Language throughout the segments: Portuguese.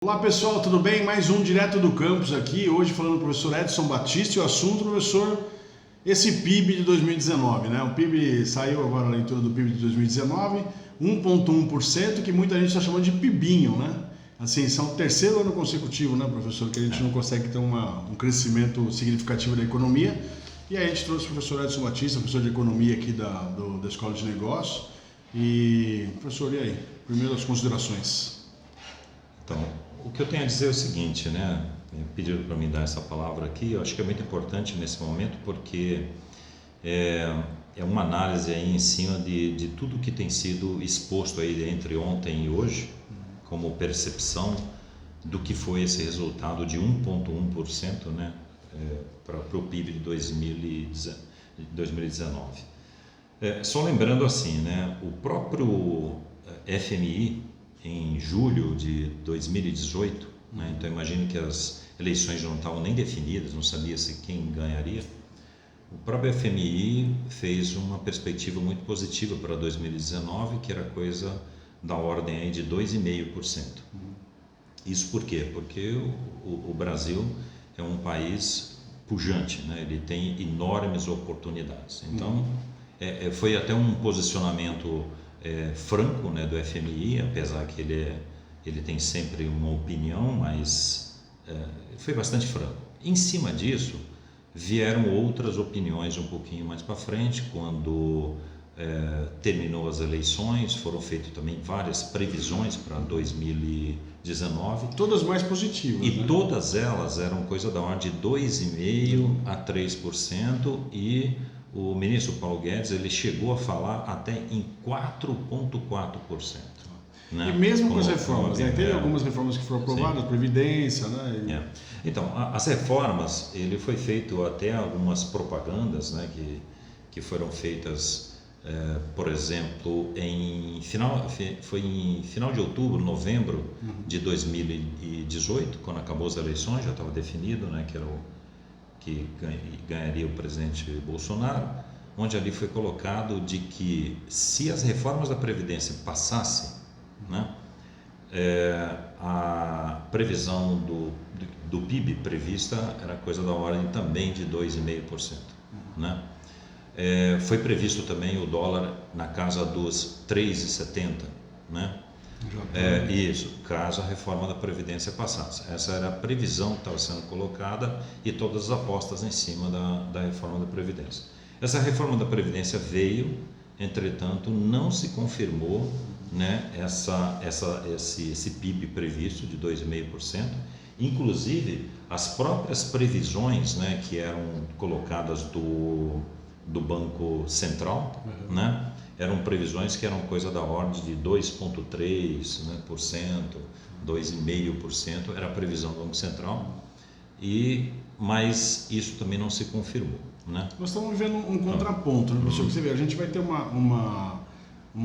Olá pessoal, tudo bem? Mais um Direto do Campus aqui, hoje falando com o professor Edson Batista e o assunto, professor, esse PIB de 2019, né? O PIB saiu agora a leitura do PIB de 2019, 1,1%, que muita gente está chamando de PIBinho, né? Assim, são o terceiro ano consecutivo, né, professor, que a gente não consegue ter um crescimento significativo da economia. E aí a gente trouxe o professor Edson Batista, professor de economia aqui da Escola de Negócios. E, professor, e aí? Primeiras considerações. Então, o que eu tenho a dizer é o seguinte, né? Pediram para mim dar essa palavra aqui, eu acho que é muito importante nesse momento porque é uma análise aí em cima de tudo que tem sido exposto aí entre ontem e hoje, como percepção do que foi esse resultado de 1,1%, né? Para o PIB de 2019. Só lembrando assim, né? O próprio FMI, em julho de 2018, né? Então imagino que as eleições não estavam nem definidas, não sabia-se quem ganharia. O próprio FMI fez uma perspectiva muito positiva para 2019, que era coisa da ordem aí de 2,5%. Isso por quê? Porque o Brasil é um país pujante, né? Ele tem enormes oportunidades. Então foi até um posicionamento franco, né, do FMI, apesar que ele tem sempre uma opinião, mas foi bastante franco. Em cima disso, vieram outras opiniões um pouquinho mais para frente, quando terminou as eleições, foram feitas também várias previsões para 2019. Todas mais positivas. E né? todas elas eram coisa da ordem de 2,5% a 3%, e o ministro Paulo Guedes ele chegou a falar até em 4,4%. Né? E mesmo com as reformas, né? Teve algumas reformas que foram aprovadas, sim. Previdência, né? Então, as reformas, ele foi feito até algumas propagandas, né, que foram feitas, por exemplo, foi em final de outubro, novembro de 2018, quando acabou as eleições, já estava definido, né, que ganharia o presidente Bolsonaro, onde ali foi colocado de que se as reformas da Previdência passassem, né, a previsão do PIB prevista era coisa da ordem também de 2,5%. Né? Foi previsto também o dólar na casa dos 3,70, né? Isso, caso a reforma da Previdência passasse. Essa era a previsão que estava sendo colocada e todas as apostas em cima da reforma da Previdência. Essa reforma da Previdência veio, entretanto, não se confirmou, né, esse PIB previsto de 2,5%. Inclusive, as próprias previsões, né, que eram colocadas do Banco Central, né, eram previsões que eram coisa da ordem de 2,3%, né, 2,5%, era a previsão do Banco Central, mas isso também não se confirmou. Né? Nós estamos vendo um contraponto, né, professor? Você vê, a gente vai ter uma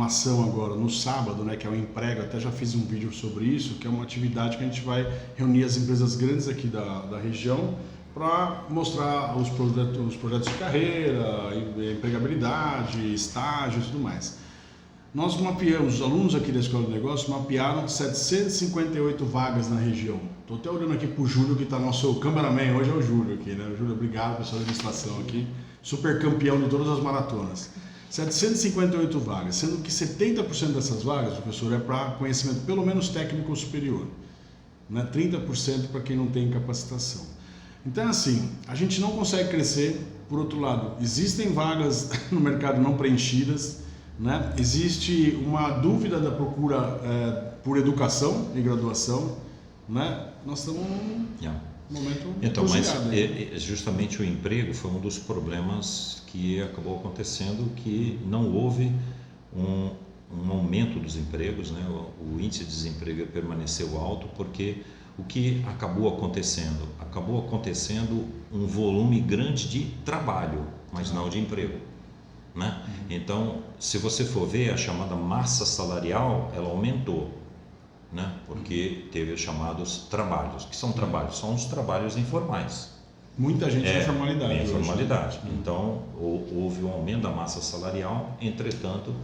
ação agora no sábado, né, que é o emprego, até já fiz um vídeo sobre isso, que é uma atividade que a gente vai reunir as empresas grandes aqui da região para mostrar os projetos de carreira, empregabilidade, estágio e tudo mais. Nós mapeamos, os alunos aqui da Escola de Negócios mapearam 758 vagas na região. Estou até olhando aqui para o Júlio, que está nosso cameraman, hoje é o Júlio aqui, né? Júlio, obrigado, pessoal da administração aqui, super campeão de todas as maratonas. 758 vagas, sendo que 70% dessas vagas, professor, é para conhecimento pelo menos técnico ou superior, né? 30% para quem não tem capacitação. Então, assim, a gente não consegue crescer. Por outro lado, existem vagas no mercado não preenchidas, né? Existe uma dúvida da procura por educação e graduação, né? Nós estamos num momento mas justamente o emprego foi um dos problemas que acabou acontecendo, que não houve um aumento dos empregos, né? O índice de desemprego permaneceu alto porque o que acabou acontecendo? Acabou acontecendo um volume grande de trabalho, mas não de emprego. Né? Então, se você for ver, a chamada massa salarial, ela aumentou, né? Porque teve os chamados trabalhos. Que são trabalhos? São os trabalhos informais. Muita gente em informalidade. Informalidade. Então, houve um aumento da massa salarial, entretanto,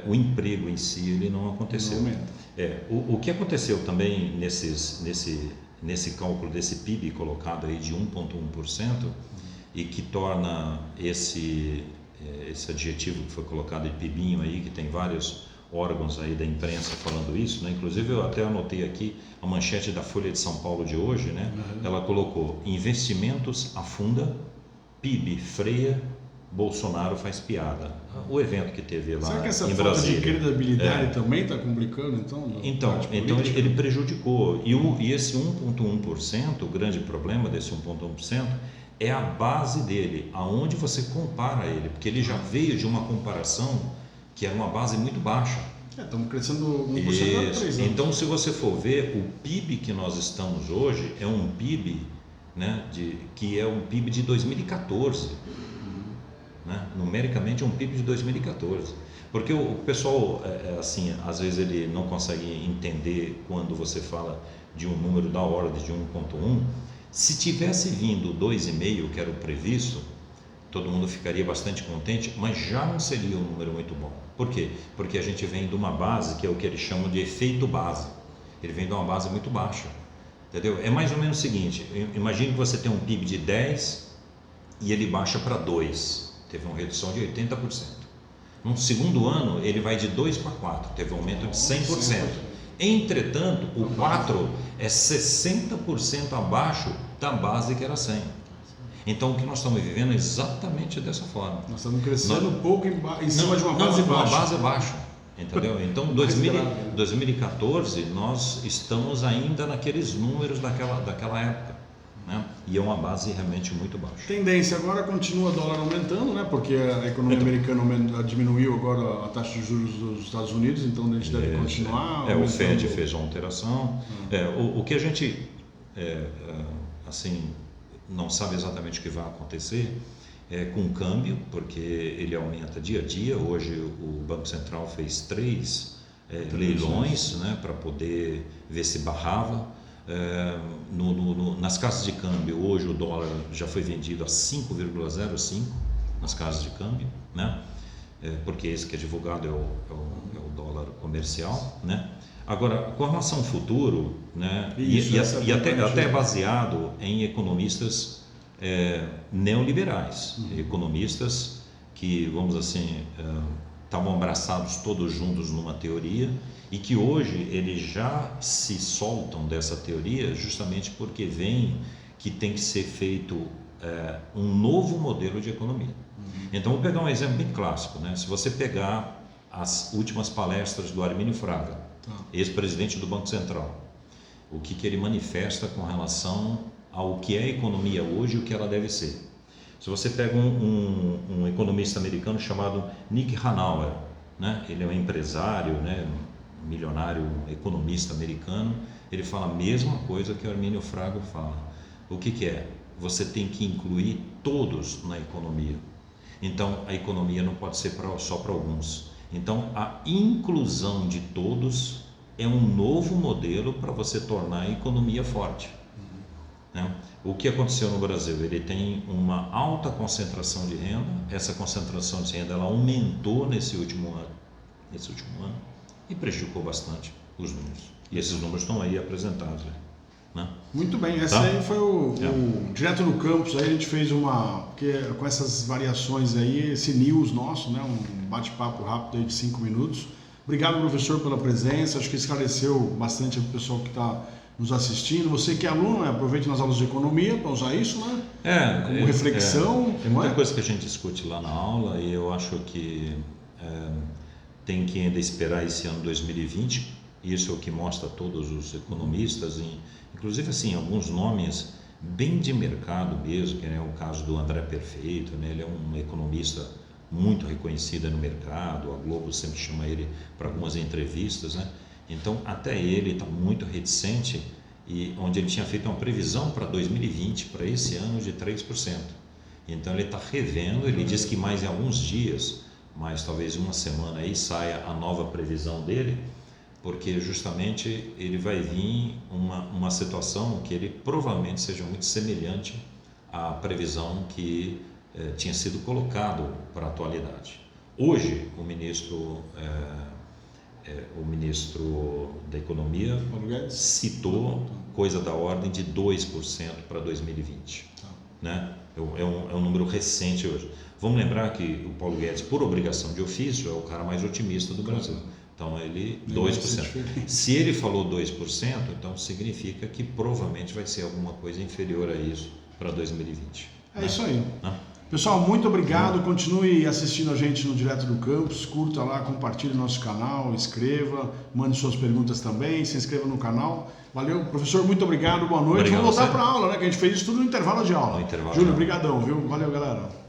o emprego em si ele não aconteceu. Não aumenta. O que aconteceu também nesse cálculo desse PIB colocado aí de 1,1% e que torna esse adjetivo que foi colocado de PIBinho aí, que tem vários órgãos aí da imprensa falando isso, né? Inclusive eu até anotei aqui a manchete da Folha de São Paulo de hoje, né? Ela colocou: investimentos afunda, PIB freia, Bolsonaro faz piada. O evento que teve lá em Brasília. Será que essa falta de credibilidade também está complicando, então? Então ele prejudicou. E esse 1,1%, o grande problema desse 1,1%, é a base dele, aonde você compara ele, porque ele já veio de uma comparação que era uma base muito baixa. Estamos crescendo 1% a 3 anos. Então, se você for ver, o PIB que nós estamos hoje é um PIB, né, que é um PIB de 2014. Né? Numericamente é um PIB de 2014. Porque o pessoal, assim, às vezes ele não consegue entender quando você fala de um número da ordem de 1,1. Se tivesse vindo 2,5, que era o previsto, todo mundo ficaria bastante contente, mas já não seria um número muito bom. Por quê? Porque a gente vem de uma base que é o que eles chamam de efeito base. Ele vem de uma base muito baixa, entendeu? É mais ou menos o seguinte: imagine que você tem um PIB de 10 e ele baixa para 2, teve uma redução de 80%. No segundo ano ele vai de 2 para 4, teve um aumento de 100%. Entretanto, o 4 é 60% abaixo da base que era 100. Então, o que nós estamos vivendo é exatamente dessa forma. Nós estamos crescendo um pouco em cima de uma base baixa. Uma base baixa, entendeu? Então, 2014, nós estamos ainda naqueles números daquela época, né? E é uma base realmente muito baixa. Tendência agora continua o dólar aumentando, né? Porque a economia americana diminuiu agora a taxa de juros dos Estados Unidos, então a gente deve continuar. O Fed fez uma alteração. O que a gente assim não sabe exatamente o que vai acontecer com o câmbio, porque ele aumenta dia a dia. Hoje o Banco Central fez 3 leilões, né, para poder ver se barrava. Nas casas de câmbio, hoje o dólar já foi vendido a 5,05 nas casas de câmbio, né? Porque esse que é divulgado é o dólar comercial, né? Agora, com relação ao futuro, né? E até baseado em economistas neoliberais, economistas que, vamos assim, estavam abraçados todos juntos numa teoria e que hoje eles já se soltam dessa teoria justamente porque veem que tem que ser feito um novo modelo de economia. Então, vou pegar um exemplo bem clássico, né? Se você pegar as últimas palestras do Armínio Fraga, ex-presidente do Banco Central, o que ele manifesta com relação ao que é a economia hoje e o que ela deve ser. Se você pega um economista americano chamado Nick Hanauer, né? Ele é um empresário, né? Milionário, economista americano, ele fala a mesma coisa que o Armínio Fraga fala. O que é? Você tem que incluir todos na economia. Então, a economia não pode ser só para alguns. Então, a inclusão de todos é um novo modelo para você tornar a economia forte. Né? O que aconteceu no Brasil? Ele tem uma alta concentração de renda. Essa concentração de renda ela aumentou nesse último ano e prejudicou bastante os números. E esses números estão aí apresentados. Né? Muito bem, essa aí foi o Direto no Campus. Aí a gente fez com essas variações aí, esse news nosso, né? Um bate-papo rápido aí de 5 minutos. Obrigado, professor, pela presença. Acho que esclareceu bastante o pessoal que está nos assistindo. Você que é aluno, aproveite nas aulas de economia para usar isso, né? Como reflexão. Tem muita coisa que a gente discute lá na aula e eu acho que tem que ainda esperar esse ano 2020. Isso é o que mostra todos os economistas, inclusive assim, alguns nomes bem de mercado mesmo, que é o caso do André Perfeito, né? Ele é um economista muito reconhecido no mercado, a Globo sempre chama ele para algumas entrevistas, né? Então até ele está muito reticente, e onde ele tinha feito uma previsão para 2020, para esse ano, de 3%. Então ele está revendo, ele diz que mais em alguns dias, mais talvez uma semana aí, saia a nova previsão dele, porque justamente ele vai vir uma situação que ele provavelmente seja muito semelhante à previsão que tinha sido colocado para a atualidade. Hoje, o ministro da Economia Paulo Guedes citou coisa da ordem de 2% para 2020. Né? É um número recente hoje. Vamos lembrar que o Paulo Guedes, por obrigação de ofício, é o cara mais otimista do Brasil. Então, ele 2%. Se ele falou 2%, então significa que provavelmente vai ser alguma coisa inferior a isso para 2020. É isso aí. Né? Pessoal, muito obrigado. Continue assistindo a gente no Direto do Campus. Curta lá, compartilhe nosso canal, escreva, mande suas perguntas também, se inscreva no canal. Valeu, professor, muito obrigado, boa noite. Obrigado. Vamos voltar para a aula, né? Que a gente fez isso tudo no intervalo de aula. No intervalo Júlio, de aula. brigadão, viu? Valeu, galera.